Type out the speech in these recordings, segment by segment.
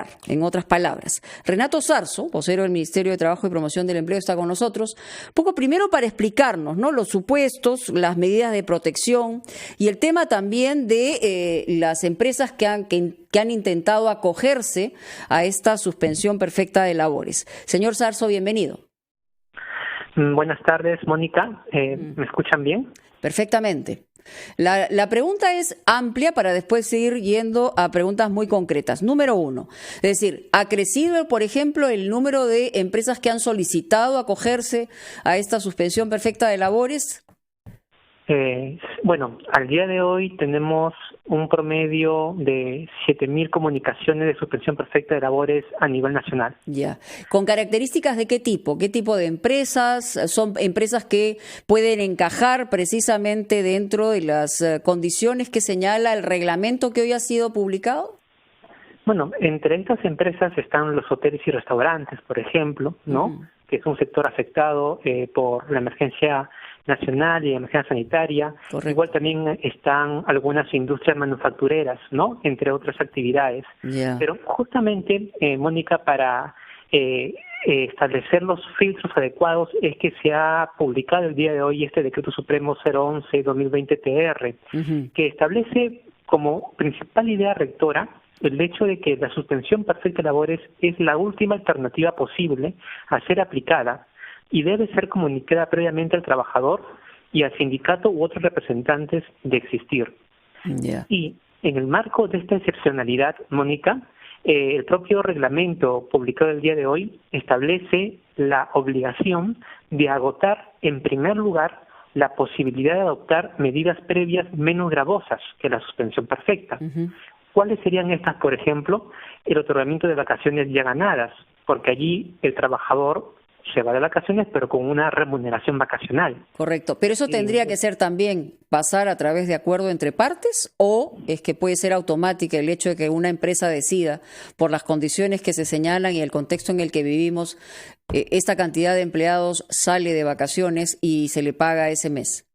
esperar, en otras palabras. Renato Zarzo, vocero del Ministerio de Trabajo y Promoción del Empleo, está con nosotros. Poco primero para explicarnos, ¿no?, los supuestos, las medidas de protección y el tema también de las empresas que han intentado acogerse a esta suspensión perfecta de labores. Señor Zarzo, bienvenido. Buenas tardes, Mónica. ¿Me escuchan bien? Perfectamente. La pregunta es amplia para después seguir yendo a preguntas muy concretas. Número uno, es decir, ¿ha crecido, por ejemplo, el número de empresas que han solicitado acogerse a esta suspensión perfecta de labores? Bueno, al día de hoy tenemos un promedio de 7.000 comunicaciones de suspensión perfecta de labores a nivel nacional. Ya. ¿Con características de qué tipo? ¿Qué tipo de empresas? ¿Son empresas que pueden encajar precisamente dentro de las condiciones que señala el reglamento que hoy ha sido publicado? Bueno, entre estas empresas están los hoteles y restaurantes, por ejemplo, ¿no? Que es un sector afectado por la emergencia nacional y la emergencia sanitaria. Correcto. Igual también están algunas industrias manufactureras, ¿no?, entre otras actividades. Yeah. Pero justamente, Mónica, para establecer los filtros adecuados es que se ha publicado el día de hoy este Decreto Supremo 011-2020-TR, que establece como principal idea rectora el hecho de que la suspensión perfecta de labores es la última alternativa posible a ser aplicada y debe ser comunicada previamente al trabajador y al sindicato u otros representantes de existir. Yeah. Y en el marco de esta excepcionalidad, Mónica, el propio reglamento publicado el día de hoy establece la obligación de agotar, en primer lugar, la posibilidad de adoptar medidas previas menos gravosas que la suspensión perfecta. ¿Cuáles serían estas? Por ejemplo, el otorgamiento de vacaciones ya ganadas, porque allí el trabajador se va de vacaciones, pero con una remuneración vacacional. Correcto. ¿Pero eso tendría que ser también pasar a través de acuerdo entre partes o es que puede ser automática el hecho de que una empresa decida, por las condiciones que se señalan y el contexto en el que vivimos, esta cantidad de empleados sale de vacaciones y se le paga ese mes?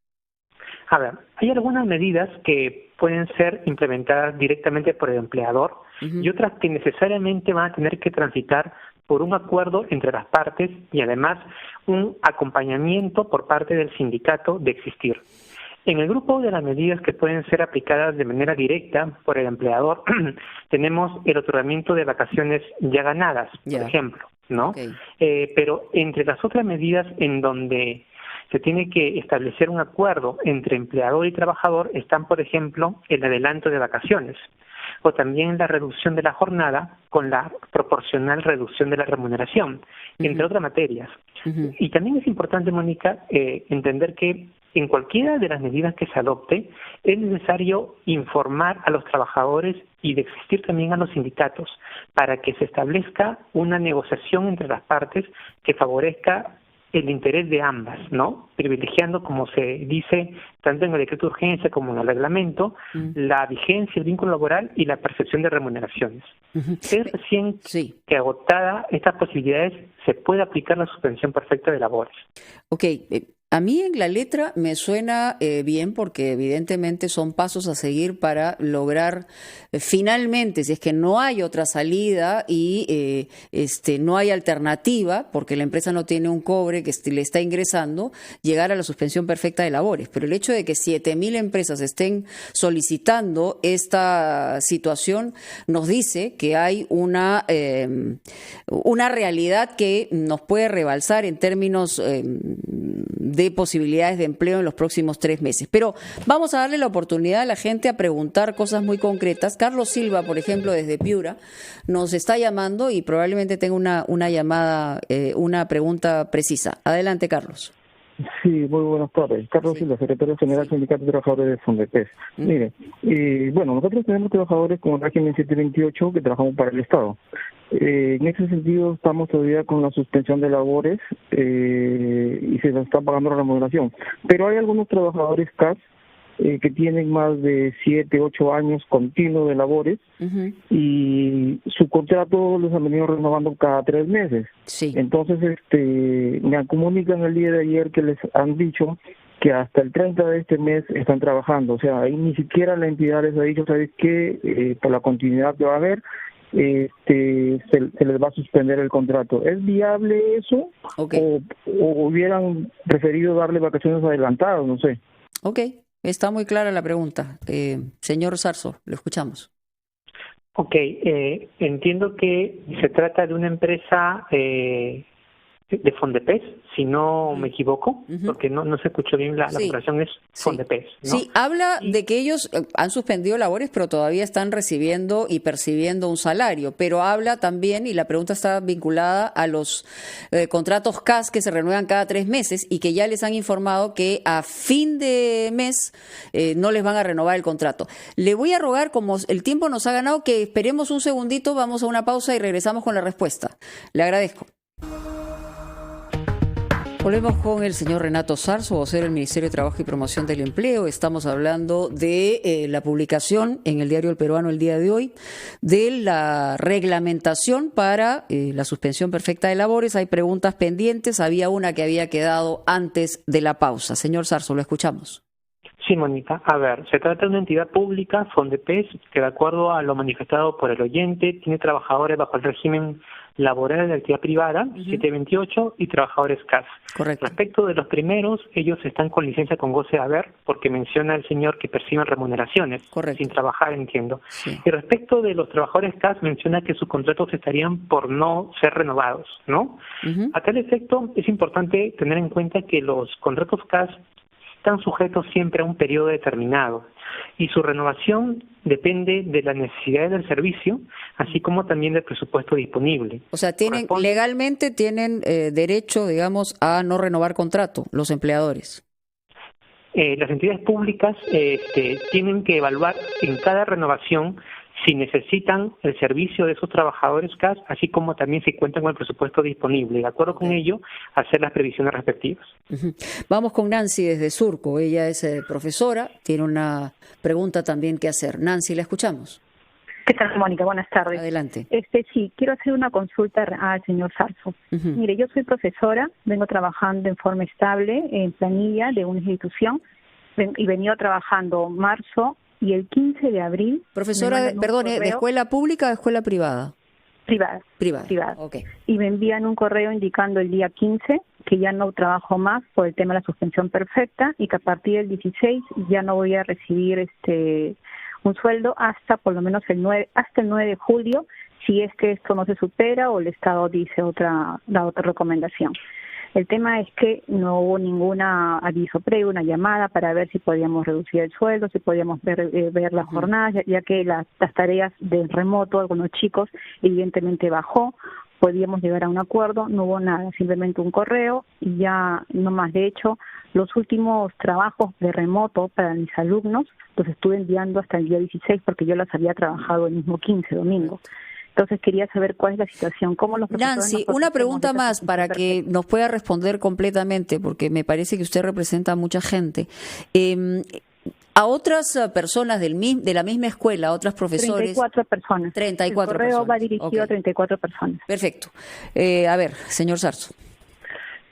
A ver, hay algunas medidas que pueden ser implementadas directamente por el empleador y otras que necesariamente van a tener que transitar por un acuerdo entre las partes y además un acompañamiento por parte del sindicato de existir. En el grupo de las medidas que pueden ser aplicadas de manera directa por el empleador, tenemos el otorgamiento de vacaciones ya ganadas, por ejemplo, ¿no? Okay. Pero entre las otras medidas en donde se tiene que establecer un acuerdo entre empleador y trabajador están, por ejemplo, el adelanto de vacaciones o también la reducción de la jornada con la proporcional reducción de la remuneración, entre otras materias. Y también es importante, Mónica, entender que en cualquiera de las medidas que se adopte es necesario informar a los trabajadores y de existir también a los sindicatos para que se establezca una negociación entre las partes que favorezca el interés de ambas, ¿no? Privilegiando, como se dice tanto en el decreto de urgencia como en el reglamento, la vigencia, el vínculo laboral y la percepción de remuneraciones. Es recién que agotada estas posibilidades se puede aplicar la suspensión perfecta de labores. Ok. A mí en la letra me suena bien porque evidentemente son pasos a seguir para lograr finalmente, si es que no hay otra salida y no hay alternativa, porque la empresa no tiene un cobre que le está ingresando, llegar a la suspensión perfecta de labores. Pero el hecho de que 7.000 empresas estén solicitando esta situación nos dice que hay una realidad que nos puede rebalsar en términos de posibilidades de empleo en los próximos 3 meses. Pero vamos a darle la oportunidad a la gente a preguntar cosas muy concretas. Carlos Silva, por ejemplo, desde Piura, nos está llamando y probablemente tenga una llamada, una pregunta precisa. Adelante, Carlos. Sí, muy buenas tardes. Carlos Silva, secretario general del Sindicato de Trabajadores de Fundepes. Mire, bueno, nosotros tenemos trabajadores con el régimen 728 que trabajamos para el Estado. En ese sentido estamos todavía con la suspensión de labores y se nos está pagando la remuneración. Pero hay algunos trabajadores CAS que tienen más de 7, 8 años continuos de labores y su contrato los han venido renovando cada 3 meses. Sí. Entonces me comunican el día de ayer que les han dicho que hasta el 30 de este mes están trabajando. O sea, ahí ni siquiera la entidad les ha dicho, ¿sabes qué? Por la continuidad que va a haber, se les va a suspender el contrato. ¿Es viable eso? Okay. ¿O hubieran preferido darle vacaciones adelantadas? No sé. Ok, está muy clara la pregunta. Señor Zarzo, lo escuchamos. Ok, entiendo que se trata de una empresa de Fondepes, si no me equivoco, porque no se escuchó bien la operación, es Fondepes, ¿no? Sí, habla de que ellos han suspendido labores, pero todavía están recibiendo y percibiendo un salario, pero habla también, y la pregunta está vinculada a los contratos CAS que se renuevan cada 3 meses y que ya les han informado que a fin de mes no les van a renovar el contrato. Le voy a rogar, como el tiempo nos ha ganado, que esperemos un segundito, vamos a una pausa y regresamos con la respuesta. Le agradezco. Volvemos con el señor Renato Zarzo, vocero del Ministerio de Trabajo y Promoción del Empleo. Estamos hablando de la publicación en el Diario El Peruano el día de hoy de la reglamentación para la suspensión perfecta de labores. Hay preguntas pendientes, había una que había quedado antes de la pausa. Señor Zarzo, lo escuchamos. Sí, Mónica. A ver, se trata de una entidad pública, Fondepes, que de acuerdo a lo manifestado por el oyente, tiene trabajadores bajo el régimen laboral de actividad privada, 728, y trabajadores CAS. Correcto. Respecto de los primeros, ellos están con licencia con goce de haber, porque menciona el señor que perciben remuneraciones. Correcto. Sin trabajar, entiendo. Sí. Y respecto de los trabajadores CAS, menciona que sus contratos estarían por no ser renovados, ¿no? A tal efecto, es importante tener en cuenta que los contratos CAS están sujetos siempre a un periodo determinado y su renovación depende de las necesidades del servicio, así como también del presupuesto disponible. O sea, legalmente tienen derecho, digamos, a no renovar contrato los empleadores. Las entidades públicas tienen que evaluar en cada renovación si necesitan el servicio de esos trabajadores CAS, así como también si cuentan con el presupuesto disponible. De acuerdo con ello, hacer las previsiones respectivas. Vamos con Nancy desde Surco. Ella es profesora, tiene una pregunta también que hacer. Nancy, la escuchamos. ¿Qué tal, Mónica? Buenas tardes. Adelante. Sí, quiero hacer una consulta al señor Zarzo. Mire, yo soy profesora, vengo trabajando en forma estable en planilla de una institución y venía trabajando marzo y el 15 de abril... Profesora, ¿de escuela pública o de escuela privada? Privada. Privada. Okay. Y me envían un correo indicando el día 15 que ya no trabajo más por el tema de la suspensión perfecta y que a partir del 16 ya no voy a recibir un sueldo hasta por lo menos el 9 de julio, si es que esto no se supera o el Estado dice da otra recomendación. El tema es que no hubo ninguna aviso previo, una llamada para ver si podíamos reducir el sueldo, si podíamos ver las jornadas, ya que las tareas de remoto, algunos chicos, evidentemente bajó, podíamos llegar a un acuerdo, no hubo nada, simplemente un correo y ya no más. De hecho, los últimos trabajos de remoto para mis alumnos los estuve enviando hasta el día 16 porque yo las había trabajado el mismo 15, domingo. Entonces quería saber cuál es la situación, cómo los profesores... Nancy, una pregunta más para que nos pueda responder completamente, porque me parece que usted representa a mucha gente. A otras personas de la misma escuela, a otros profesores... 34 personas. 34 El correo personas. Va dirigido a 34 personas. Perfecto. A ver, señor Zarzo.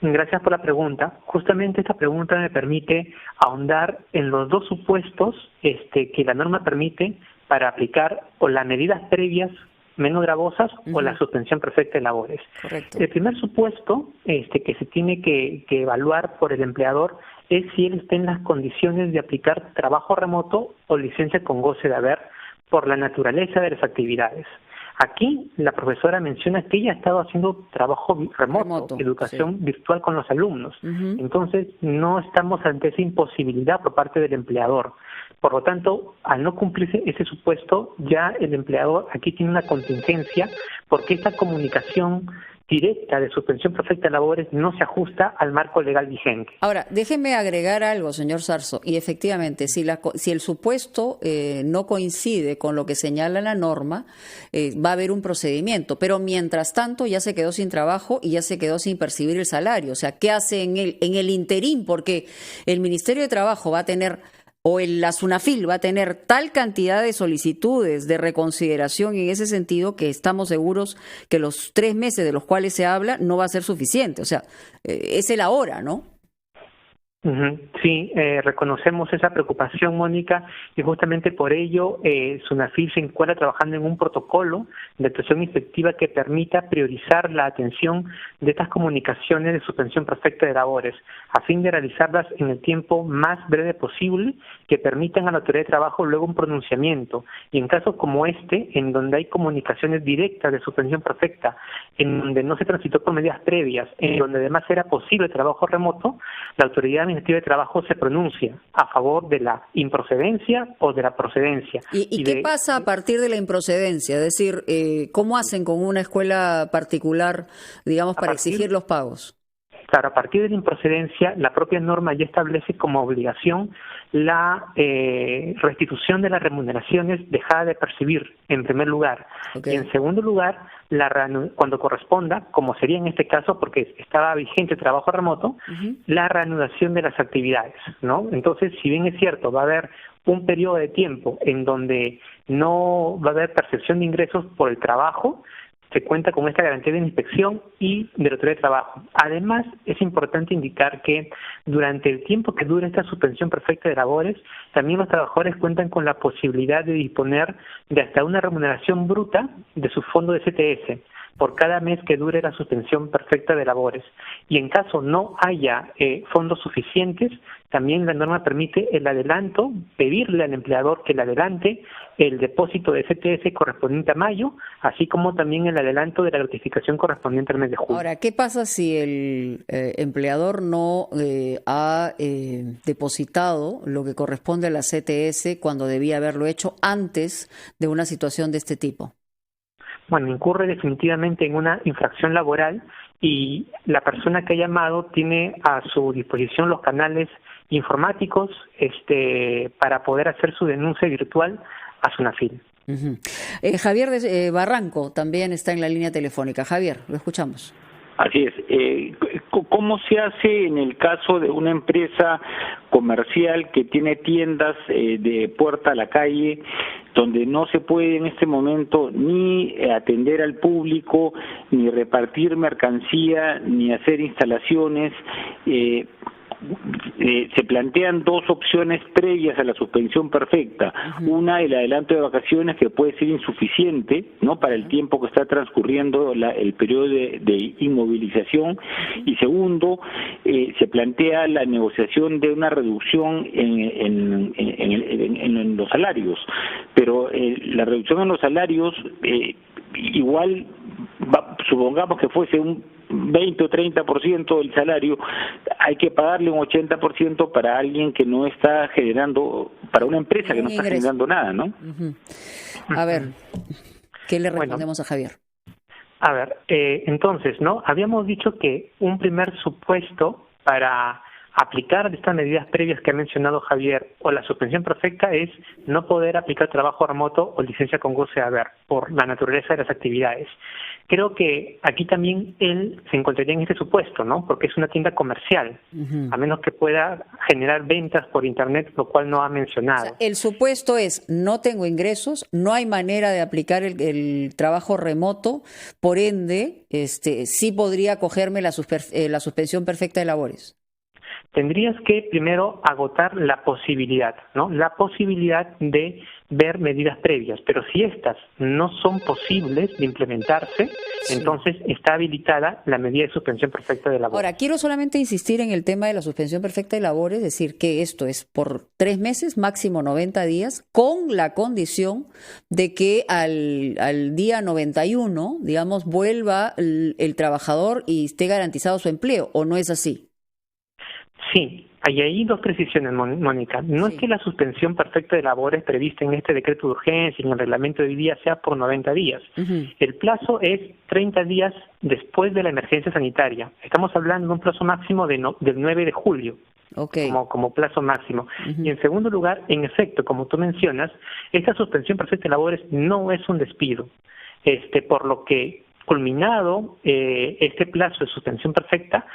Gracias por la pregunta. Justamente esta pregunta me permite ahondar en los dos supuestos que la norma permite para aplicar o las medidas previas menos gravosas o la suspensión perfecta de labores. Correcto. El primer supuesto que se tiene que evaluar por el empleador es si él está en las condiciones de aplicar trabajo remoto o licencia con goce de haber por la naturaleza de las actividades. Aquí la profesora menciona que ella ha estado haciendo trabajo remoto, educación virtual con los alumnos. Entonces no estamos ante esa imposibilidad por parte del empleador. Por lo tanto, al no cumplirse ese supuesto, ya el empleador aquí tiene una contingencia porque esta comunicación directa de suspensión perfecta de labores no se ajusta al marco legal vigente. Ahora, déjeme agregar algo, señor Zarzo, y efectivamente, si el supuesto no coincide con lo que señala la norma, va a haber un procedimiento, pero mientras tanto ya se quedó sin trabajo y ya se quedó sin percibir el salario. O sea, ¿qué hace en el interín? Porque el Ministerio de Trabajo va a tener... o la SUNAFIL va a tener tal cantidad de solicitudes de reconsideración en ese sentido que estamos seguros que los 3 meses de los cuales se habla no va a ser suficiente. O sea, es el ahora, ¿no? Sí, reconocemos esa preocupación, Mónica, y justamente por ello SUNAFIL se encuentra trabajando en un protocolo de actuación inspectiva que permita priorizar la atención de estas comunicaciones de suspensión perfecta de labores, a fin de realizarlas en el tiempo más breve posible, que permitan a la autoridad de trabajo luego un pronunciamiento. Y en casos como este, en donde hay comunicaciones directas de suspensión perfecta, en donde no se transitó por medidas previas, en donde además era posible el trabajo remoto, la autoridad administrativa de trabajo se pronuncia a favor de la improcedencia o de la procedencia. ¿Y qué pasa a partir de la improcedencia? Es decir, ¿cómo hacen con una escuela particular, digamos, para exigir los pagos? Claro, a partir de la improcedencia, la propia norma ya establece como obligación la restitución de las remuneraciones dejadas de percibir, en primer lugar. Okay. Y en segundo lugar, cuando corresponda, como sería en este caso, porque estaba vigente el trabajo remoto, la reanudación de las actividades, ¿no? Entonces, si bien es cierto, va a haber un periodo de tiempo en donde no va a haber percepción de ingresos por el trabajo, se cuenta con esta garantía de inspección y de la autoridad de trabajo. Además, es importante indicar que durante el tiempo que dure esta suspensión perfecta de labores, también los trabajadores cuentan con la posibilidad de disponer de hasta una remuneración bruta de su fondo de CTS por cada mes que dure la suspensión perfecta de labores. Y en caso no haya fondos suficientes, también la norma permite el adelanto, pedirle al empleador que le adelante el depósito de CTS correspondiente a mayo, así como también el adelanto de la gratificación correspondiente al mes de julio. Ahora, ¿qué pasa si el empleador no ha depositado lo que corresponde a la CTS cuando debía haberlo hecho antes de una situación de este tipo? Bueno, incurre definitivamente en una infracción laboral y la persona que ha llamado tiene a su disposición los canales informáticos para poder hacer su denuncia virtual a SUNAFIL. Javier Barranco también está en la línea telefónica. Javier, lo escuchamos. Así es. ¿Cómo se hace en el caso de una empresa comercial que tiene tiendas de puerta a la calle, donde no se puede en este momento ni atender al público, ni repartir mercancía, ni hacer instalaciones? Se plantean dos opciones previas a la suspensión perfecta. Una, el adelanto de vacaciones, que puede ser insuficiente, ¿no?, para el tiempo que está transcurriendo el periodo de inmovilización. Y segundo, se plantea la negociación de una reducción en los salarios. Pero la reducción en los salarios, igual, supongamos que fuese un 20 o 30% del salario, hay que pagarle un 80% para alguien que no está generando, para una empresa que no está generando nada, ¿no? A ver, ¿qué le respondemos a Javier? A ver, entonces, ¿no? Habíamos dicho que un primer supuesto para aplicar estas medidas previas que ha mencionado Javier o la suspensión perfecta es no poder aplicar trabajo remoto o licencia con goce de haber por la naturaleza de las actividades. Creo que aquí también él se encontraría en este supuesto, ¿no? Porque es una tienda comercial, a menos que pueda generar ventas por Internet, lo cual no ha mencionado. O sea, el supuesto es, no tengo ingresos, no hay manera de aplicar el trabajo remoto, por ende, sí podría acogerme la suspensión perfecta de labores. Tendrías que primero agotar la posibilidad, ¿no? La posibilidad de ver medidas previas, pero si estas no son posibles de implementarse, entonces está habilitada la medida de suspensión perfecta de labores. Ahora, quiero solamente insistir en el tema de la suspensión perfecta de labores, decir que esto es por 3 meses, máximo 90 días, con la condición de que al día 91, digamos, vuelva el trabajador y esté garantizado su empleo, ¿o no es así? Sí, hay ahí dos precisiones, Mónica. No es que la suspensión perfecta de labores prevista en este decreto de urgencia y en el reglamento de hoy día sea por 90 días. El plazo es 30 días después de la emergencia sanitaria. Estamos hablando de un plazo máximo del 9 de julio. Como plazo máximo. Y en segundo lugar, en efecto, como tú mencionas, esta suspensión perfecta de labores no es un despido. Por lo que culminado este plazo de suspensión perfecta,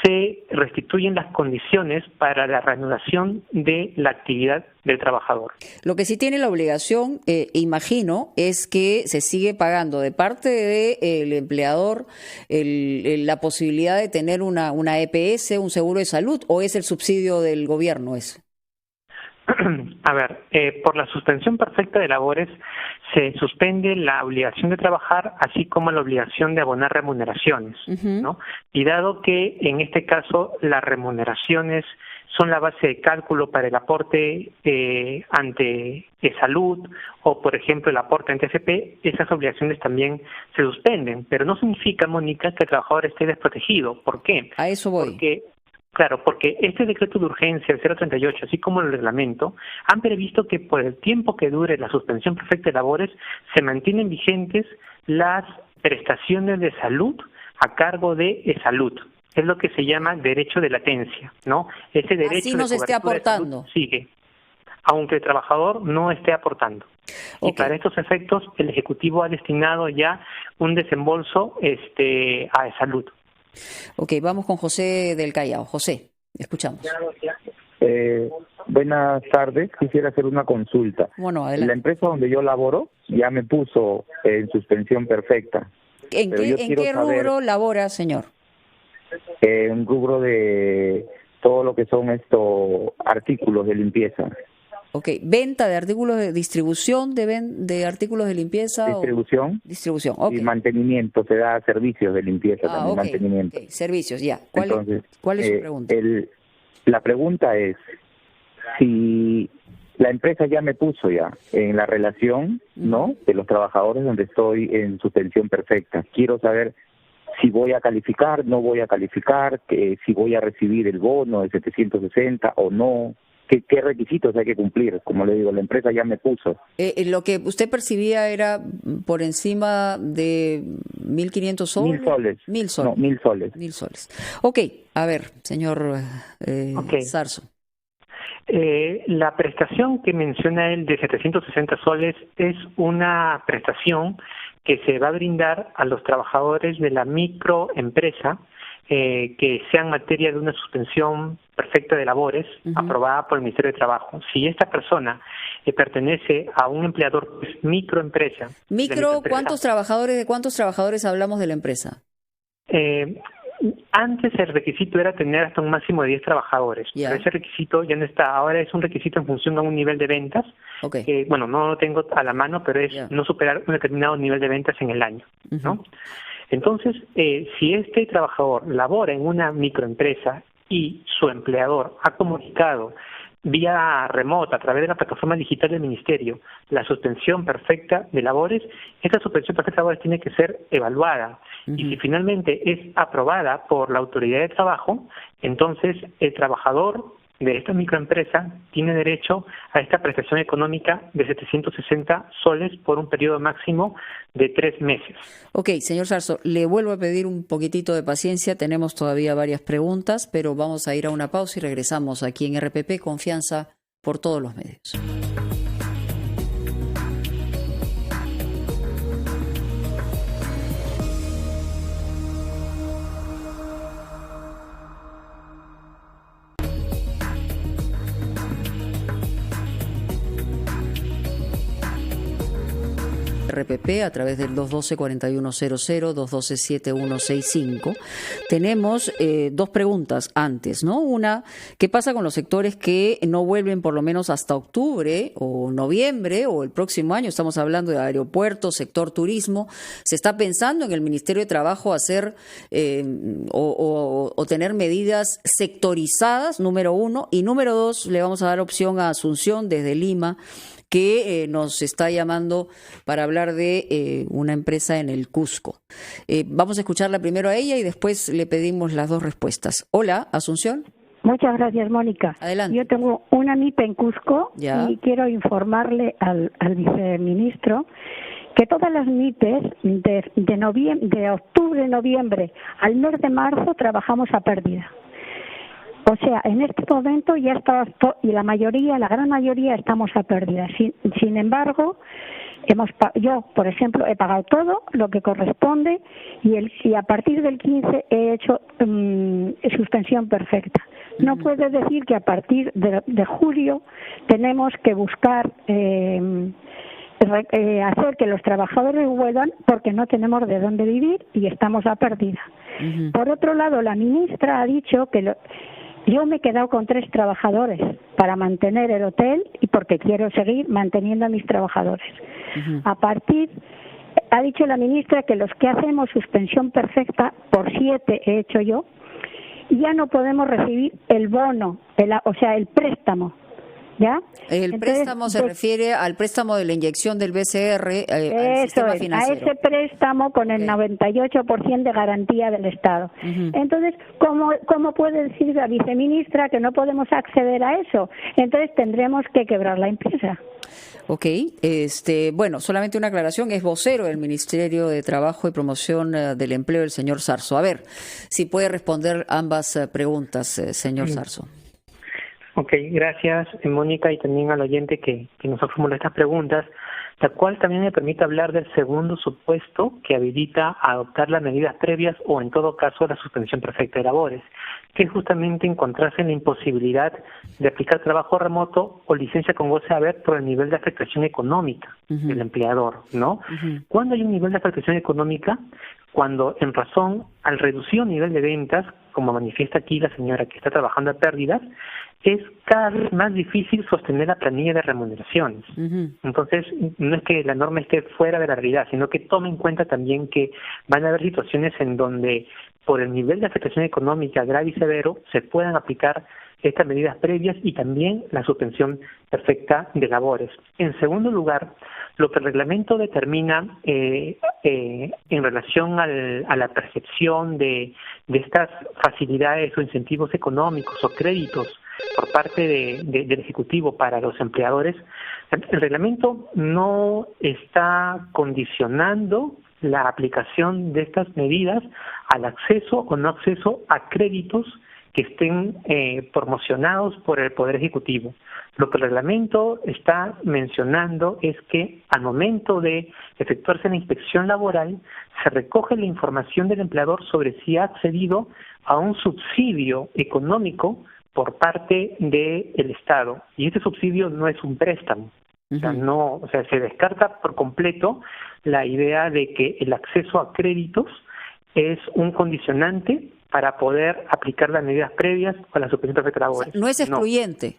se restituyen las condiciones para la reanudación de la actividad del trabajador. Lo que sí tiene la obligación, imagino, es que se sigue pagando de parte del empleador la posibilidad de tener una EPS, un seguro de salud, ¿o es el subsidio del gobierno ese? A ver, por la suspensión perfecta de labores se suspende la obligación de trabajar, así como la obligación de abonar remuneraciones, ¿no? Y dado que en este caso las remuneraciones son la base de cálculo para el aporte ante salud o, por ejemplo, el aporte ante AFP, esas obligaciones también se suspenden. Pero no significa, Mónica, que el trabajador esté desprotegido. ¿Por qué? A eso voy. Porque este decreto de urgencia, el 038, así como el reglamento, han previsto que por el tiempo que dure la suspensión perfecta de labores, se mantienen vigentes las prestaciones de salud a cargo de salud. Es lo que se llama derecho de latencia, ¿no? Ese derecho así nos esté aportando. Sigue, aunque el trabajador no esté aportando. Okay. Y para estos efectos, el Ejecutivo ha destinado ya un desembolso a salud. Ok, vamos con José del Callao. José, escuchamos. Buenas tardes, quisiera hacer una consulta. Bueno, adelante. La empresa donde yo laboro ya me puso en suspensión perfecta. ¿En qué rubro labora, señor? Un rubro de todo lo que son estos artículos de limpieza. Ok, venta de artículos de distribución de artículos de limpieza. Distribución, ok. Y mantenimiento, se da servicios de limpieza también, okay, mantenimiento. Okay. Servicios, ya. ¿Cuál es su pregunta? La pregunta es, si la empresa ya me puso ya en la relación, ¿no?, de los trabajadores donde estoy en suspensión perfecta. Quiero saber si voy a calificar, no voy a calificar, si voy a recibir el bono de 760 o no. ¿Qué requisitos hay que cumplir? Como le digo, la empresa ya me puso. Lo que usted percibía era por encima de 1.500 soles. 1.000 soles. 1.000 soles. No, 1.000 soles. 1.000 soles. Ok, a ver, señor Zarzo. La prestación que menciona él de 760 soles es una prestación que se va a brindar a los trabajadores de la microempresa que sean materia de una suspensión perfecta de labores aprobada por el Ministerio de Trabajo. Si esta persona pertenece a un empleador microempresa. ¿De cuántos trabajadores hablamos de la empresa? Antes el requisito era tener hasta un máximo de 10 trabajadores. Pero ese requisito ya no está. Ahora es un requisito en función a un nivel de ventas. Que, bueno, no lo tengo a la mano, pero es no superar un determinado nivel de ventas en el año, ¿no? Entonces, si este trabajador labora en una microempresa y su empleador ha comunicado vía remota, a través de la plataforma digital del Ministerio, la suspensión perfecta de labores, esta suspensión perfecta de labores tiene que ser evaluada. Y si finalmente es aprobada por la autoridad de trabajo, entonces el trabajador de esta microempresa tiene derecho a esta prestación económica de 760 soles por un periodo máximo de 3 meses. Ok, señor Zarzo, le vuelvo a pedir un poquitito de paciencia. Tenemos todavía varias preguntas, pero vamos a ir a una pausa y regresamos aquí en RPP, Confianza por todos los medios. RPP a través del 212-4100, 212-7165. Tenemos dos preguntas antes, ¿no? Una, ¿qué pasa con los sectores que no vuelven por lo menos hasta octubre o noviembre o el próximo año? Estamos hablando de aeropuertos, sector turismo. ¿Se está pensando en el Ministerio de Trabajo hacer o tener medidas sectorizadas, número uno? Y número dos, le vamos a dar opción a Asunción desde Lima, que nos está llamando para hablar de una empresa en el Cusco. Vamos a escucharla primero a ella y después le pedimos las dos respuestas. Hola, Asunción. Muchas gracias, Mónica. Adelante. Yo tengo una MIPE en Cusco y quiero informarle al viceministro que todas las MIPES de octubre, noviembre al mes de marzo trabajamos a pérdida. O sea, en este momento ya está, y la gran mayoría estamos a pérdida. Sin embargo, yo, por ejemplo, he pagado todo lo que corresponde y a partir del 15 he hecho suspensión perfecta. No puede decir que a partir de julio tenemos que buscar hacer que los trabajadores vuelvan porque no tenemos de dónde vivir y estamos a pérdida. Por otro lado, la ministra ha dicho que yo me he quedado con 3 trabajadores para mantener el hotel y porque quiero seguir manteniendo a mis trabajadores. Ha dicho la ministra que los que hacemos suspensión perfecta, por 7 he hecho yo, ya no podemos recibir el bono, o sea, el préstamo. ¿Ya? El préstamo se refiere al préstamo de la inyección del BCR al sistema financiero. A ese préstamo con el 98% de garantía del Estado. Entonces, ¿cómo puede decir la viceministra que no podemos acceder a eso? Entonces tendremos que quebrar la empresa. Ok, bueno, solamente una aclaración, es vocero del Ministerio de Trabajo y Promoción del Empleo, el señor Zarzo. A ver, si puede responder ambas preguntas, señor Zarzo. Ok, gracias, Mónica, y también al oyente que nos formuló estas preguntas, la cual también me permite hablar del segundo supuesto que habilita a adoptar las medidas previas o, en todo caso, la suspensión perfecta de labores, que es justamente encontrarse en la imposibilidad de aplicar trabajo remoto o licencia con goce de haber por el nivel de afectación económica del empleador, ¿no? ¿Cuándo hay un nivel de afectación económica? Cuando, en razón al reducido nivel de ventas, como manifiesta aquí la señora que está trabajando a pérdidas, es cada vez más difícil sostener la planilla de remuneraciones. Entonces, no es que la norma esté fuera de la realidad, sino que tome en cuenta también que van a haber situaciones en donde, por el nivel de afectación económica grave y severo, se puedan aplicar estas medidas previas y también la suspensión perfecta de labores. En segundo lugar, lo que el reglamento determina en relación a la percepción de estas facilidades o incentivos económicos o créditos por parte del Ejecutivo para los empleadores, el reglamento no está condicionando la aplicación de estas medidas al acceso o no acceso a créditos que estén promocionados por el Poder Ejecutivo. Lo que el reglamento está mencionando es que al momento de efectuarse la inspección laboral, se recoge la información del empleador sobre si ha accedido a un subsidio económico por parte del Estado. Y este subsidio no es un préstamo. O sea, se descarta por completo la idea de que el acceso a créditos es un condicionante para poder aplicar las medidas previas a la suspensión perfecta de labores. O sea, no es excluyente.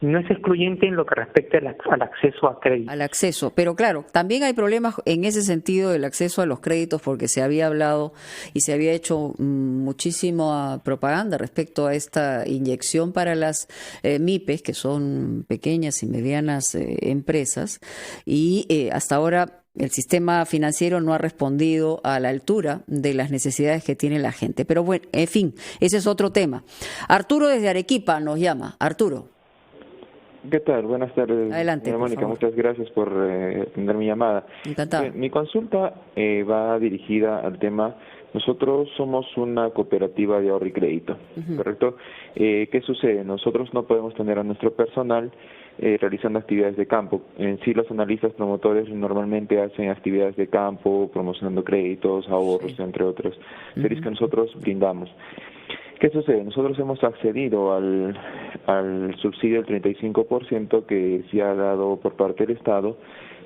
No es excluyente en lo que respecta al acceso a créditos. Al acceso, pero claro, también hay problemas en ese sentido del acceso a los créditos porque se había hablado y se había hecho muchísima propaganda respecto a esta inyección para las MIPES, que son pequeñas y medianas empresas, y hasta ahora el sistema financiero no ha respondido a la altura de las necesidades que tiene la gente. Pero bueno, en fin, ese es otro tema. Arturo desde Arequipa nos llama. Arturo. ¿Qué tal? Buenas tardes. Adelante, Mónica, muchas gracias por atender mi llamada. Encantado. Mi consulta va dirigida al tema. Nosotros somos una cooperativa de ahorro y crédito, ¿correcto? ¿Qué sucede? Nosotros no podemos tener a nuestro personal realizando actividades de campo. En sí, los analistas promotores normalmente hacen actividades de campo, promocionando créditos, ahorros, entre otros servicios que nosotros brindamos. ¿Qué sucede? Nosotros hemos accedido al subsidio del 35% que se ha dado por parte del Estado,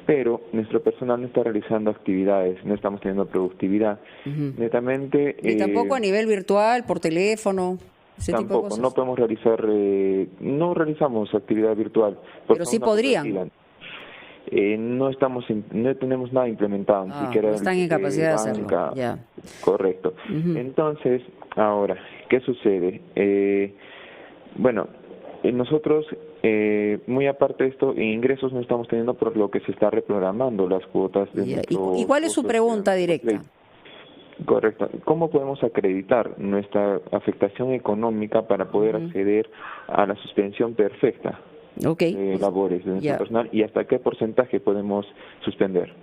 pero nuestro personal no está realizando actividades, no estamos teniendo productividad. Netamente. Y tampoco a nivel virtual, por teléfono. Tampoco, no podemos realizar, no realizamos actividad virtual. Pero sí podrían. No tenemos nada implementado. Ni siquiera no están en capacidad de hacerlo. Ya. Correcto. Entonces, ahora, ¿qué sucede? Nosotros, muy aparte de esto, ingresos no estamos teniendo por lo que se está reprogramando las cuotas de ¿Y cuál es su pregunta directa? Correcto. ¿Cómo podemos acreditar nuestra afectación económica para poder acceder a la suspensión perfecta de labores de nuestro personal y hasta qué porcentaje podemos suspender?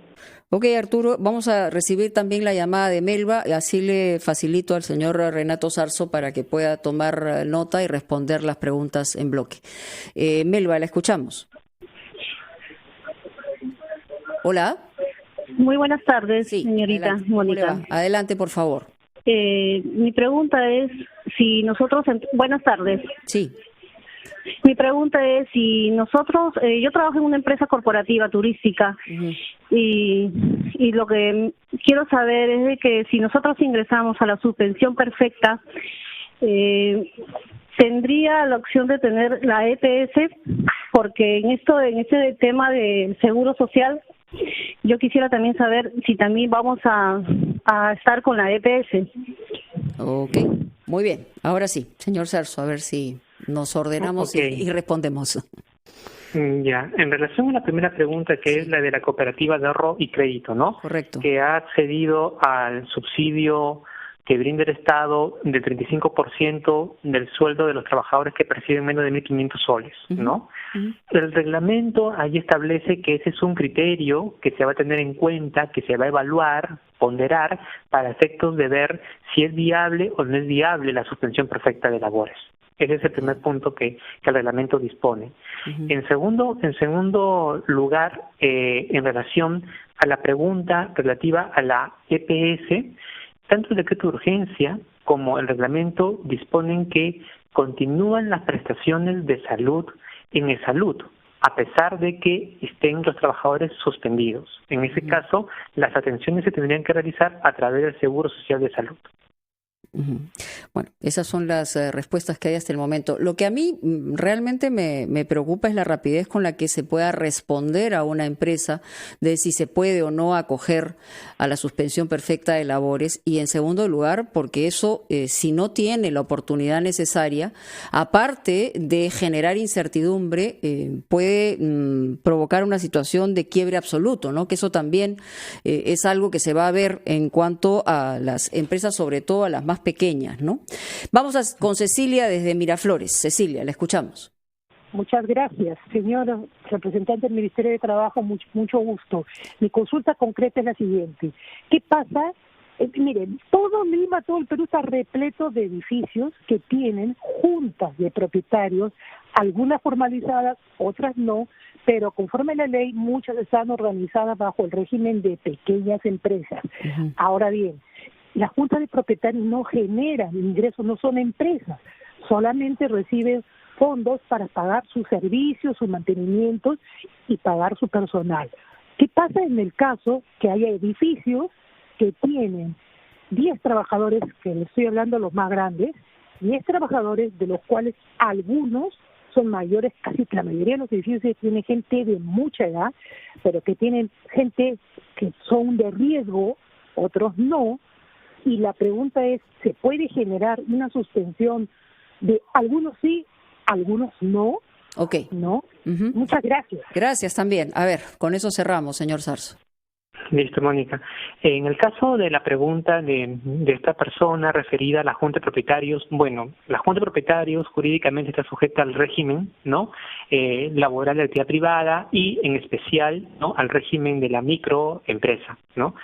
Ok, Arturo, vamos a recibir también la llamada de Melba, y así le facilito al señor Renato Zarzo para que pueda tomar nota y responder las preguntas en bloque. Melba, la escuchamos. Hola. Muy buenas tardes, sí, señorita adelante. Mónica. Adelante, por favor. Mi pregunta es si nosotros... Buenas tardes. Sí. Mi pregunta es si nosotros... yo trabajo en una empresa corporativa turística y lo que quiero saber es de que si nosotros ingresamos a la suspensión perfecta, tendría la opción de tener la EPS, porque en este tema del seguro social, yo quisiera también saber si también vamos a estar con la EPS. Ok, muy bien. Ahora sí, señor Zarzo, a ver si nos ordenamos y respondemos. Ya, en relación a la primera pregunta, que es la de la cooperativa de ahorro y crédito, ¿no? Correcto. Que ha accedido al subsidio que brinda el Estado del 35% del sueldo de los trabajadores que perciben menos de 1.500 soles, ¿no? El reglamento ahí establece que ese es un criterio que se va a tener en cuenta, que se va a evaluar, ponderar, para efectos de ver si es viable o no es viable la suspensión perfecta de labores. Ese es el primer punto que el reglamento dispone. En segundo lugar, en relación a la pregunta relativa a la EPS, tanto el decreto de urgencia como el reglamento disponen que continúan las prestaciones de salud en el salud, a pesar de que estén los trabajadores suspendidos. En ese caso, las atenciones se tendrían que realizar a través del Seguro Social de Salud. Bueno, esas son las respuestas que hay hasta el momento. Lo que a mí realmente me preocupa es la rapidez con la que se pueda responder a una empresa de si se puede o no acoger a la suspensión perfecta de labores, y en segundo lugar porque eso, si no tiene la oportunidad necesaria, aparte de generar incertidumbre, puede provocar una situación de quiebre absoluto, ¿no? Que eso también es algo que se va a ver en cuanto a las empresas, sobre todo a las más pequeñas, ¿no? Vamos con Cecilia desde Miraflores. Cecilia, la escuchamos. Muchas gracias, señor representante del Ministerio de Trabajo, mucho gusto. Mi consulta concreta es la siguiente. ¿Qué pasa? Miren, todo Lima, todo el Perú está repleto de edificios que tienen juntas de propietarios, algunas formalizadas, otras no, pero conforme a la ley, muchas están organizadas bajo el régimen de pequeñas empresas. Ahora bien, las juntas de propietarios no generan ingresos, no son empresas, solamente reciben fondos para pagar sus servicios, sus mantenimientos y pagar su personal. ¿Qué pasa en el caso que haya edificios que tienen 10 trabajadores, que les estoy hablando los más grandes, 10 trabajadores de los cuales algunos son mayores, casi la mayoría de los edificios tienen gente de mucha edad, pero que tienen gente que son de riesgo, otros no? Y la pregunta es, ¿se puede generar una suspensión de algunos sí, algunos no? Ok. ¿No? Muchas gracias. Gracias también. A ver, con eso cerramos, señor Zarzo. Listo, Mónica. En el caso de la pregunta de esta persona referida a la Junta de Propietarios, bueno, la Junta de Propietarios jurídicamente está sujeta al régimen, ¿no? Laboral de actividad privada y en especial, ¿no?, al régimen de la microempresa, ¿no?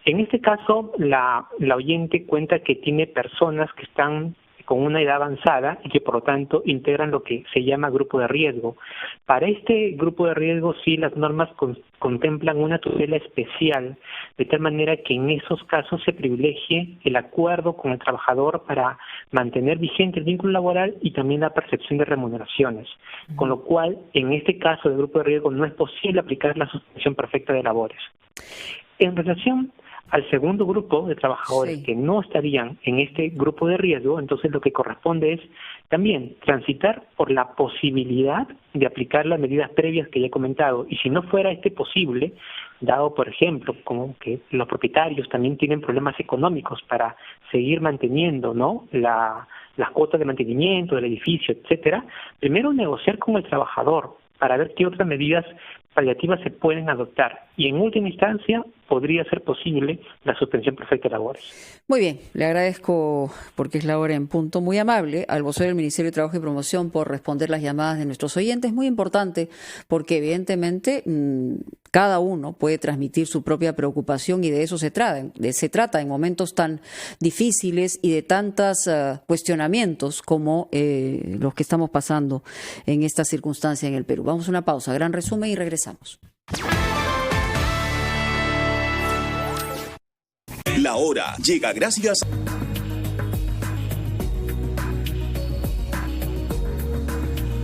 En este caso, la oyente cuenta que tiene personas que están con una edad avanzada y que por lo tanto integran lo que se llama grupo de riesgo. Para este grupo de riesgo sí las normas contemplan una tutela especial, de tal manera que en esos casos se privilegie el acuerdo con el trabajador para mantener vigente el vínculo laboral y también la percepción de remuneraciones, con lo cual en este caso del grupo de riesgo no es posible aplicar la suspensión perfecta de labores. En relación al segundo grupo de trabajadores que no estarían en este grupo de riesgo, entonces lo que corresponde es también transitar por la posibilidad de aplicar las medidas previas que ya he comentado, y si no fuera posible, dado por ejemplo como que los propietarios también tienen problemas económicos para seguir manteniendo, ¿no?, las cuotas de mantenimiento del edificio, etcétera, primero negociar con el trabajador para ver qué otras medidas paliativas se pueden adoptar y en última instancia podría ser posible la suspensión perfecta de labores. Muy bien, le agradezco, porque es la hora en punto, muy amable al vocero del Ministerio de Trabajo y Promoción por responder las llamadas de nuestros oyentes. Muy importante porque evidentemente cada uno puede transmitir su propia preocupación y de eso se trata en momentos tan difíciles y de tantos cuestionamientos como los que estamos pasando en esta circunstancia en el Perú. Vamos a una pausa, gran resumen y regresamos. La hora llega gracias